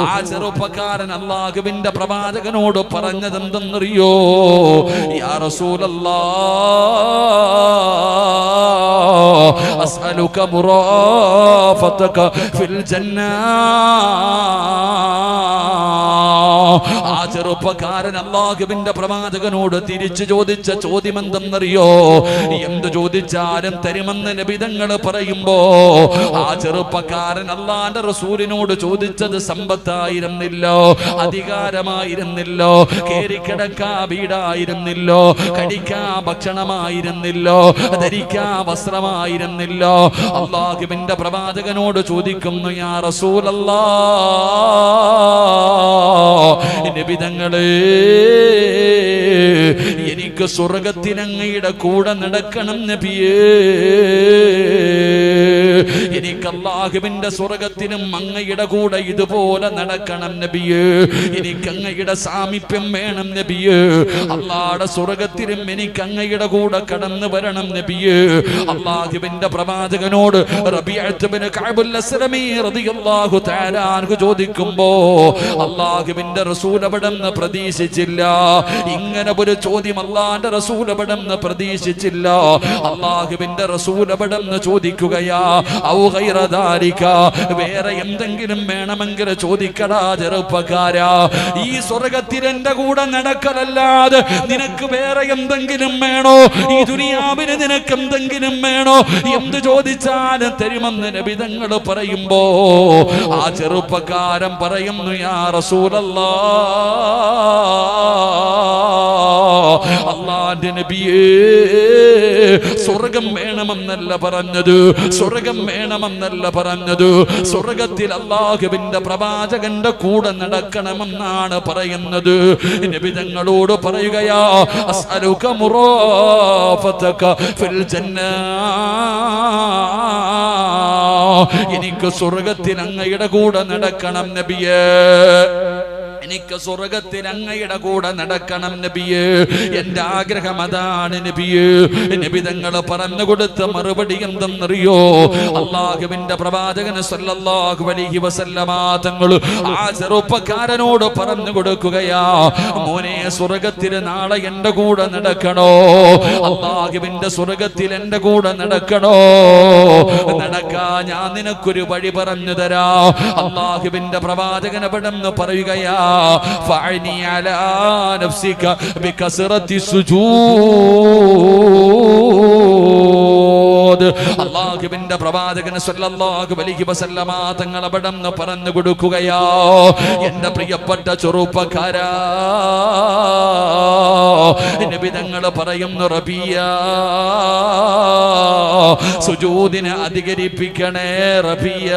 ആ ചെറുപ്പക്കാരൻ അല്ലാഹുവിന്റെ പ്രവാചകനോട് പറഞ്ഞത് എന്തെന്നറിയോ? യാ റസൂലല്ലാഹ്, അസ്അലുക മുറാഫതക ഫിൽ ജന്ന. ആ ചെറുപ്പക്കാരൻ അല്ലാഹുവിന്റെ പ്രവാചകനോട് തിരിച്ചു ചോദിച്ച ചോദ്യം എന്തെന്നറിയോ? എന്ത് ചോദിച്ചാലും തരുമെന്ന് നബിതങ്ങൾ പറയുമ്പോ ആ ചെറുപ്പക്കാരൻ അല്ലാഹുവിന്റെ റസൂലിനോട് ചോദിച്ചത് സമ്പത്തായിരുന്നില്ലോ, അധികാരമായിരുന്നില്ലോ, കേറിക്കിടക്കാ വീടായിരുന്നില്ലോ, കഴിക്കാ ഭക്ഷണമായിരുന്നില്ലോ, ധരിക്കാ വസ്ത്രമായിരുന്നില്ലോ. അല്ലാഹുവിന്റെ പ്രവാചകനോട് ചോദിക്കുന്നു, യാ റസൂലല്ലാഹ്, നബിതങ്ങളെ, എനിക്ക് സ്വർഗത്തിനങ്ങയുടെ കൂടെ നടക്കണം നബിയേ. എനിക്ക് അല്ലാഹുവിന്റെ സ്വർഗത്തിനും അങ്ങയുടെ കൂടെ ഇതുപോലെ നടക്കണം നബിയേ. എനിക്ക് അങ്ങയുടെ സാമീപ്യം വേണം നബിയേ. അല്ലാഹുവിന്റെ സ്വർഗത്തിനും എനിക്ക് അങ്ങയുടെ കൂടെ കടന്നു വരണം നബിയേ. അല്ലാഹുവിന്റെ പ്രവാചകനോട് റബീഅത്ത് ബിൻ കഅബുൽ അസ്ലമി റളിയല്ലാഹു തആല അൻഹു ചോദിക്കുമ്പോ അല്ലാഹുവിന്റെ റസൂൽ അവിടെന്ന് പ്രതീക്ഷിച്ചില്ല. ഇങ്ങനെ ഒരു ചോദ്യം അല്ലാഹുവിന്റെ റസൂൽ അവിടെന്ന് പ്രതീക്ഷിച്ചില്ല. അല്ലാഹുവിന്റെ റസൂൽ അവിടെന്ന് ചോദിക്കുകയാ, ഔ ഗൈറ ഗൈറദാലിക, വേറെ എന്തെങ്കിലും വേണമെങ്കിൽ ചോദിക്കടാ ചെറുപ്പക്കാരാ. ഈ സ്വർഗത്തിൽ എന്റെ കൂടെ നടക്കലല്ലാതെ നിനക്ക് വേറെ എന്തെങ്കിലും വേണോ? ഈ ദുനിയാവിന് നിനക്ക് എന്തെങ്കിലും വേണോ? എന്ത് ചോദിച്ചാലും തരുമെന്ന് നബി തങ്ങൾ പറയുമ്പോ ആ ചെറുപ്പക്കാരൻ പറയുന്നു, യാ റസൂലല്ലാഹ്, അല്ലാഹുവിന്റെ നബിയേ, സ്വർഗം വേണമെന്നല്ല പറഞ്ഞത്, സ്വർഗം വേണമെന്നല്ല പറഞ്ഞത്, സ്വർഗത്തിൽ അല്ലാഹുവിന്റെ പ്രവാചകന്റെ കൂടെ നടക്കണമെന്നാണ് പറയുന്നത്. നബി തങ്ങളോട് പറയുകയാ, അസ്അലുക മുറാഫതക ഫിൽ ജന്ന, എനിക്ക് സ്വർഗത്തിൽ അങ്ങയുടെ കൂടെ നടക്കണം നബിയേ, എനിക്ക് സ്വർഗത്തിൽ അങ്ങയുടെ കൂടെ നടക്കണം നബിയേ, എന്റെ ആഗ്രഹം അതാണ് നബിയേ. നബി തങ്ങൾ പറഞ്ഞു കൊടുത്ത മറുപടി എന്തെന്നറിയോ? അല്ലാഹുവിന്റെ പ്രവാചകൻ സല്ലല്ലാഹു അലൈഹി വസല്ലമ തങ്ങൾ ആ ചെറുപ്പക്കാരനോട് പറഞ്ഞു കൊടുക്കുകയാ, മോനെ, സ്വർഗത്തിൽ നാളെ എന്റെ കൂടെ നടക്കണോ? അല്ലാഹുവിന്റെ സ്വർഗത്തിൽ എന്റെ കൂടെ നടക്കണോ? നടക്കാ ഞാൻ നിനക്കൊരു വഴി പറഞ്ഞു തരാ. അല്ലാഹുവിന്റെ പ്രവാചകൻ അവിടെന്ന് പറയുകയാ, ഫഅനി അലാ നഫ്സിക ബികസറത്തി സുജൂദ്. അല്ലാഹുവിന്റെ പ്രവാചകൻ സല്ലല്ലാഹു അലൈഹി വസല്ലമ തങ്ങൾ അവിടെന്ന് പറഞ്ഞു കൊടുക്കുകയാ, എന്റെ പ്രിയപ്പെട്ട ചെറുപ്പക്കാരാ, നബി തങ്ങൾ പറയുന്നു, റബിയ, സുജൂദിനെ അധികരിപ്പിക്കണേ റബിയ.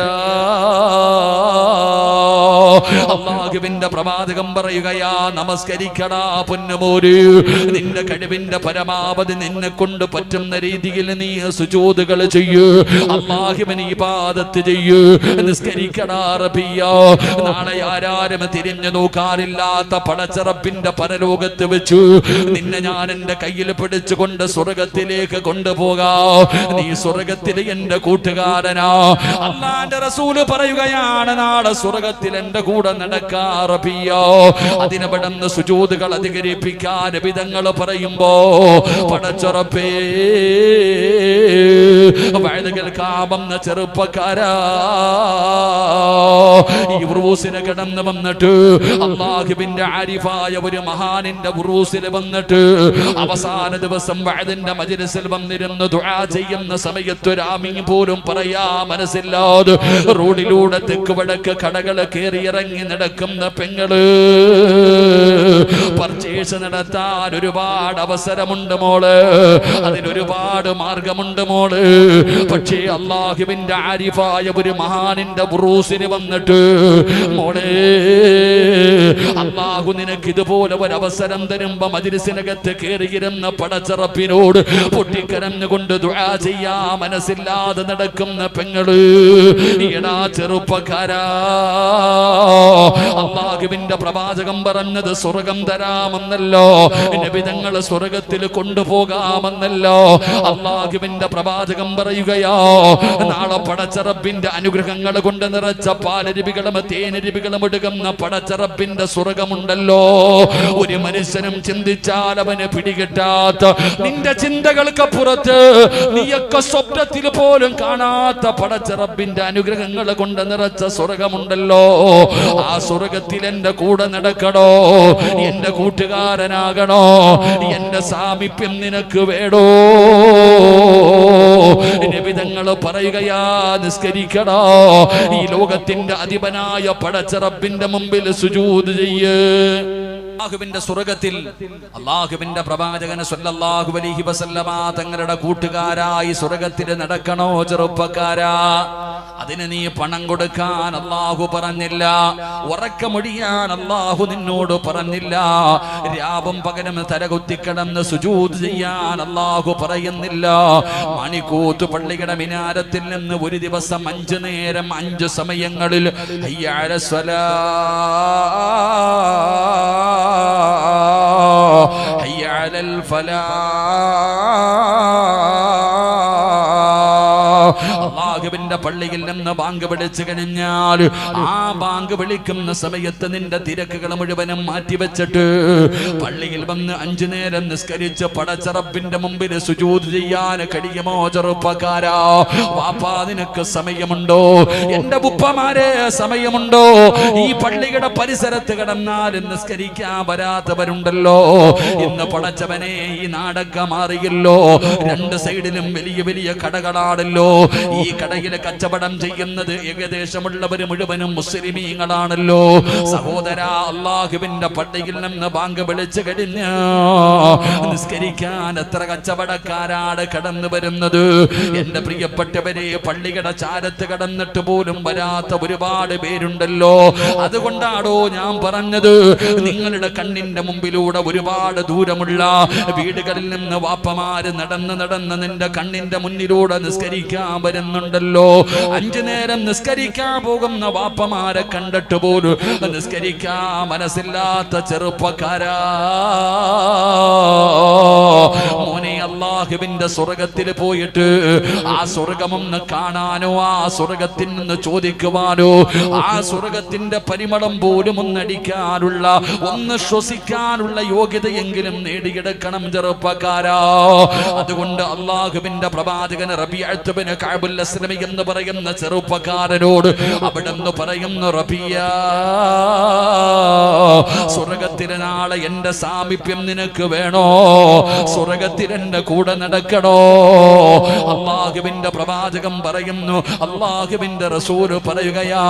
അല്ലാഹുവിന്റെ പ്രവാചകൻ പറയുകയാ, നമസ്കരിക്കടാ പൊന്നുമോര്, നിന്റെ കഴിവിന്റെ പരമാവധി നിന്നെ കൊണ്ട് പറ്റുന്ന രീതിയിൽ നീ സുജൂദുകൾ ചെയ്യൂ, അല്ലാഹുവിനെ ഇബാദത്ത് ചെയ്യൂ, നിസ്കരിക്കടാ റബിയ. നാളെ ആരാരും തിരിഞ്ഞു നോക്കാറില്ലാത്ത പടച്ചറപ്പിന്റെ പരലോകത്ത് വെച്ചു നിന്നെ ഞാൻ എന്റെ കയ്യിൽ പിടിച്ചുകൊണ്ട് സ്വർഗത്തിലേക്ക് കൊണ്ടുപോകാ. നീ സ്വർഗത്തിൽ എന്റെ കൂട്ടുകാരനാ. അല്ലാഹുവിന്റെ റസൂല് പറയുകയാണ്, നാളെ സ്വർഗത്തിൽ എന്റെ കൂടെ നടക്കാ റബിയ. അതിനവിടുന്ന് സുജൂദുകൾ അധികരിപ്പിക്കാൻ നബി തങ്ങൾ പറയുമ്പോ, പടച്ചറപ്പേ, വഅദ് കേൾക്കാമെന്ന ചെറുപ്പക്കാരാ, ഈ ഉറൂസിനെ കടന്നു വന്നിട്ട് അല്ലാഹുവിന്റെ ആരിഫായ ഒരു മഹാനിന്റെ ഉറൂസിൽ വന്നിട്ട് അവസാന ദിവസം വഅദിന്റെ മജ്ലിസിൽ വന്നിരുന്ന് ദുആ ചെയ്യുന്ന സമയത്ത് ഒരു ആമീൻ പോലും പറയാ മനസ്സില്ലാതെ റോഡിലൂടെ തെക്ക് വടക്ക് കടകൾ കയറി ഇറങ്ങി നടക്കുന്ന പെങ്ങള്, പർച്ചേസ് നടത്താൻ ഒരുപാട് അവസരമുണ്ട് മോള്, അതിനൊരുപാട് മാർഗമുണ്ട് മോള്. പക്ഷേ അല്ലാഹുവിന്റെ ആരിഫായ ഒരു മഹാനിന്റെ ഉറൂസിന് വന്നിട്ട്, മോളെ, അല്ലാഹു നിനക്ക് ഇതുപോലെ ഒരു അവസരം തരുമ്പോ മജ്ലിസിനകത്ത് കയറിയിരുന്ന പടച്ചറപ്പിനോട് പൊട്ടിക്കരഞ്ഞുകൊണ്ട് ദുആ ചെയ്യാ മനസ്സില്ലാതെ നടക്കുന്ന പെങ്ങള്, എടാ ചെറുപ്പക്കാരാ, അല്ലാഹുവിന്റെ പ്രവാചകൻ പറഞ്ഞത് സ്വർഗം തരാമെന്നല്ലോ, നബി തങ്ങൾ സ്വർഗത്തിൽ കൊണ്ടുപോകാമെന്നല്ലോ. അല്ലാഹുവിന്റെ പ്രവാചകൻ പറയുകയോ, നാളെ പടച്ചറപ്പിന്റെ അനുഗ്രഹങ്ങൾ കൊണ്ട് നിറച്ച പാലരുവികളും തേനരുവികളും എടുക്കുന്ന പടച്ചറപ്പിന്റെ സ്വർഗമുണ്ടല്ലോ. ഒരു മനുഷ്യനും ചിന്തിച്ചാൽ അവന് പിടികിട്ടാത്ത, നിന്റെ ചിന്തകൾക്കപ്പുറത്ത് നീയൊക്കെ സ്വപ്നത്തിൽ പോലും കാണാത്ത പടച്ചറപ്പിന്റെ അനുഗ്രഹങ്ങൾ കൊണ്ട് നിറച്ച സ്വർഗമുണ്ടല്ലോ. ആ സ്വർഗത്തിൽ എന്റെ കൂടെ നടക്കണോ? എന്റെ കൂട്ടുകാരനാകണോ? എന്റെ സാമീപ്യം നിനക്ക് വേടോ? നബി തങ്ങൾ പറയുകയാ, നിസ്കരിക്കണോ? ഈ ലോകത്തിന്റെ അധിപനായ പടച്ചറപ്പിന്റെ മുമ്പിൽ സുജൂദ് ചെയ്യ്. അല്ലാഹുവിന്റെ സ്വർഗത്തിൽ അല്ലാഹുവിന്റെ പ്രവാചകൻ സല്ലല്ലാഹു അലൈഹി വസല്ലമ തങ്ങളുടെ കൂട്ടുകാരായി സ്വർഗത്തിൽ നടക്കണോ ചെറുപ്പക്കാരാ? അതിന് നീ പണം കൊടുക്കാൻ അല്ലാഹു പറഞ്ഞില്ല, ഉറക്കമൊഴിയാൻ അല്ലാഹു നിന്നോട് പറഞ്ഞില്ല, രാവും പകലും തലകുത്തിക്കിടന്ന് സുജൂദ് ചെയ്യാൻ അല്ലാഹു പറയുന്നില്ല. മണിക്കൂത്ത് പള്ളിയുടെ മിനാരത്തിൽ നിന്ന് ഒരു ദിവസം 5 നേരം 5 സമയങ്ങളിൽ ഹയ്യ അലൽ സ്വലാ, ഹയ്യ അലൽ ഫലാ, അല്ലാഹുവിന്റെ പള്ളിയിൽ നിന്ന് ബാങ്ക് വിളിച്ചു കഴിഞ്ഞാൽ ആ ബാങ്ക് വിളിക്കുന്ന സമയത്ത് നിന്റെ തിരക്കുകൾ മുഴുവനും മാറ്റിവെച്ചിട്ട് പള്ളിയിൽ വന്ന് 5 നേരം നിസ്കരിച്ച് പടച്ച റബ്ബിന്റെ മുമ്പിൽ സുജൂദ് ചെയ്യാൻ കഴിയുമോ ചെറുപ്പക്കാരാ? വാപ്പാ നിനക്ക് സമയമുണ്ടോ? എന്റെ ഉപ്പമാരെ സമയമുണ്ടോ? ഈ പള്ളിയുടെ പരിസരത്ത് കിടന്നാൽ നിസ്കരിക്കാൻ വരാത്തവരുണ്ടല്ലോ. ഇന്ന് പടച്ചവനെ ഈ നാടൊക്കെ മാറിയല്ലോ. 2 സൈഡിലും വലിയ വലിയ കടകളാണല്ലോ. ഈ കടയിൽ കച്ചവടം ചെയ്യുന്നത് ഏകദേശമുള്ളവർ മുഴുവനും മുസ്ലിമീങ്ങളാണല്ലോ. സഹോദര, അല്ലാഹുവിന്റെ പള്ളിയിൽ നിന്ന് ബാങ്ക് വിളിച്ചു കഴിഞ്ഞ നിസ്കരിക്കാൻ എത്ര കച്ചവടക്കാരാണ് കടന്നു വരുന്നത്. എന്റെ പ്രിയപ്പെട്ടവരെ, പള്ളിയുടെ ചാരത്ത് കടന്നിട്ട് പോലും വരാത്ത ഒരുപാട് പേരുണ്ടല്ലോ. അതുകൊണ്ടാണോ ഞാൻ പറഞ്ഞത്, നിങ്ങളുടെ കണ്ണിന്റെ മുമ്പിലൂടെ ഒരുപാട് ദൂരമുള്ള വീടുകളിൽ നിന്ന് വാപ്പമാര് നടന്ന് നടന്ന് നിന്റെ കണ്ണിന്റെ മുന്നിലൂടെ നിസ്കരിക്കാൻ വരുന്നുണ്ടല്ലോ. 5 നേരം നിസ്കരിക്കാൻ പോകുന്ന വാപ്പമാരെ കണ്ടിട്ട് പോലും നിസ്കരിക്കാൻ മനസ്സില്ലാത്ത ചെറുപ്പക്കാരാ, മോനെ, അല്ലാഹുവിന്റെ സ്വർഗത്തിൽ പോയിട്ട് ആ സ്വർഗമൊന്ന് കാണാനോ ആ സ്വർഗത്തിൽ നിന്ന് ചോദിക്കുവാനോ ആ സ്വർഗത്തിന്റെ പരിമളം പോലും ഒന്നടിക്കാനുള്ള, ഒന്ന് ശ്വസിക്കാനുള്ള യോഗ്യതയെങ്കിലും നേടിയെടുക്കണം ചെറുപ്പക്കാരാ. അതുകൊണ്ട് അല്ലാഹുവിന്റെ പ്രവാചകൻ റബീഅത്ത് ബിൻ കഅബുൽ അസ്ലമി എന്ന് പറയുന്ന ചെറുപ്പക്കാരനോട് അവിടെന്ന് പറയുന്നു, റബിയ, സ്വർഗത്തിലെ നാളെ എന്റെ സാമീപ്യം നിനക്ക് വേണോ? സ്വർഗത്തിൽ എന്റെ കൂടെ നടക്കണോ? അല്ലാഹുവിന്റെ പ്രവാചകൻ പറയുന്നു, അല്ലാഹുവിന്റെ റസൂൽ പറയുകയാ,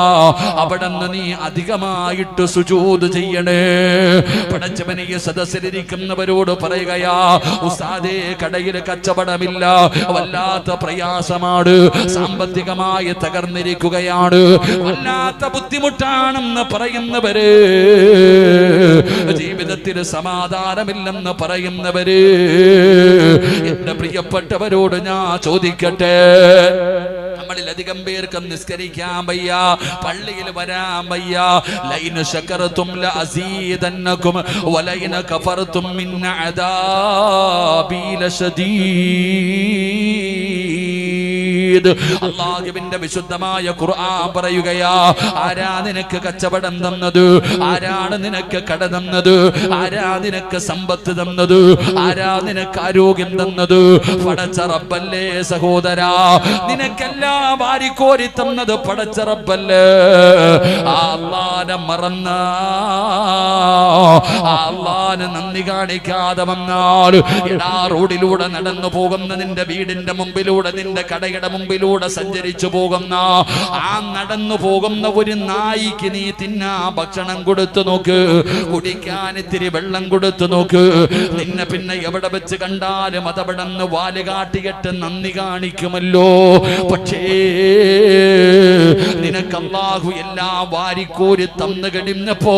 അവിടെന്ന് നീ അധികമായിട്ട് സുജൂദ് ചെയ്യണേ. പടച്ചവനെ, സദസ്സിലിരിക്കുന്നവരോട് പറയുകയാ, ഉസ്താദേ, കടയിൽ കച്ചവടമില്ല, വല്ലാത്ത പ്രയാസമാണ്, സാമ്പത്തികമായി തകർന്നിരിക്കുകയാണ്, വല്ലാത്ത ബുദ്ധിമുട്ടാണെന്ന് പറയുന്നവര്, ജീവിതത്തിൽ സമാധാനമില്ലെന്ന് പറയുന്നവര്, എന്റെ പ്രിയപ്പെട്ടവരോട് ഞാൻ ചോദിക്കട്ടെ, നമ്മളിലധികം പേർക്ക് നിസ്കരിക്കാൻ വയ്യ, പള്ളിയിൽ വരാൻ വയ്യ. ലൈന ശകറതും ലഅസീദന്നകും വലൈന കഫറതും മിൻ അദാബി ലശദീദ്. അല്ലാഹുവിന്റെ വിശുദ്ധമായ ഖുർആൻ പറയുകയാ, ആരാ നിനക്ക് കച്ചവടം തന്നത്? ആരാണ് നിനക്ക് കട തന്നത്? ആരാ നിനക്ക് സമ്പത്ത് തന്നത്? ആരാ നിനക്ക് ആരോഗ്യം തന്നത്? പടച്ച റബ്ബല്ലേ സഹോദരാ. നിനക്കെല്ലാം വാരിക്കോരി തന്നത് പടച്ച റബ്ബല്ലേ. അല്ലാഹുവിനെ മറന്ന, അല്ലാഹുവിനെ നന്ദി കാണിക്കാതെ വന്നാൽ, എടാ, റോഡിലൂടെ നടന്നു പോകുന്ന, നിന്റെ വീടിന്റെ മുമ്പിലൂടെ, നിന്റെ കടയുടെ മുമ്പിലൂടെ സഞ്ചരിച്ചു പോകുന്ന, ആ നടന്നു പോകുന്ന ഒരു നായിക്ക് നീ തിന്നാ ഭക്ഷണം കൊടുത്തു നോക്ക്, കുടിക്കാൻ ഇത്തിരി വെള്ളം കൊടുത്തു നോക്ക്. നിന്നെ പിന്നെ എവിടെ വെച്ച് കണ്ടാലും അതവിടെ നിന്ന് വാല് കാട്ടിയിട്ട് നന്ദി കാണിക്കുമല്ലോ. പക്ഷേ നിനക്ക് അല്ലാഹു എല്ലാം വാരിക്കോരി തന്നു കഴിഞ്ഞപ്പോ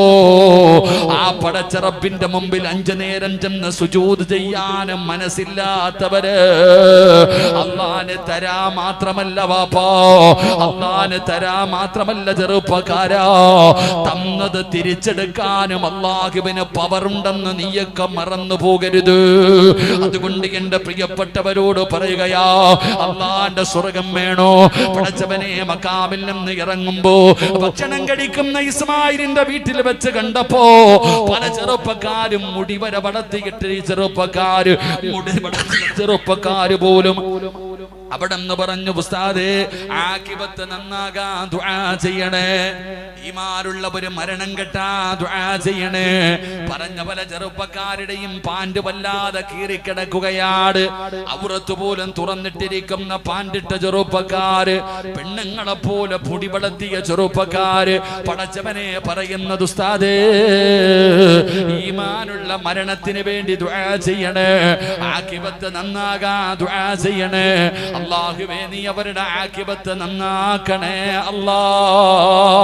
ആ പടച്ച റബ്ബിന്റെ മുമ്പിൽ 5 നേരം ചെന്ന് സുജൂദ് ചെയ്യാനും മനസ്സില്ലാത്തവര്, അല്ലാഹുവിനെ തരാ മാത്രമല്ല വാപ്പാ, അല്ലാഹുവിനെ തരാ മാത്രമല്ല ചെറുപ്പക്കാരാ, തന്നത് തിരിച്ചെടുക്കാനും അല്ലാഹുവിന് പവറുണ്ടെന്ന് നീയൊക്കെ മറന്നു പോകരുത്. അതുകൊണ്ട് എന്റെ പ്രിയപ്പെട്ടവരോട് പറയുകയാ, അല്ലാഹുവിന്റെ സ്വർഗം വേണോ? പടച്ചവനെ, മക്കാമിൽ നിന്ന് ഇറങ്ങുമ്പോ ഭക്ഷണം കഴിക്കുന്ന ഇസ്മായിലിന്റെ വീട്ടിൽ വെച്ച് കണ്ടപ്പോ പല ചെറുപ്പക്കാരും മുടിവര വളർത്തിയിട്ട്, ഈ ചെറുപ്പക്കാര് പോലും അവിടെ നിന്ന് പറഞ്ഞു, ഉസ്താദേ, ആഖിബത്ത് നന്നാകാൻ ദുആ ചെയ്യണേ, ഈമാനുള്ളവര് മരണം കെട്ടാൻ ദുആ ചെയ്യണേ. പറഞ്ഞ പല ചെറുപ്പക്കാരുടെയും പാന്റ് വല്ലാതെ കീറിക്കിടക്കുകയാണ്, ഔറത്ത് പോലും തുറന്നിട്ടിരിക്കുന്ന പാൻറിട്ട ചെറുപ്പക്കാര്, പെണ്ണുങ്ങളെ പോലെ പൊടി വളർത്തിയ ചെറുപ്പക്കാര്. പടച്ചവനെ പറയുന്നത്, ഉസ്താദേ, ഈമാനുള്ള മരണത്തിന് വേണ്ടി ദുആ ചെയ്യണേ, ആഖിബത്ത് നന്നാകാൻ ദുആ ചെയ്യണേ. അല്ലാഹുവേ, നീ അവരുടെ ആഖിബത്ത് നന്നാക്കണേ അല്ലാഹ്.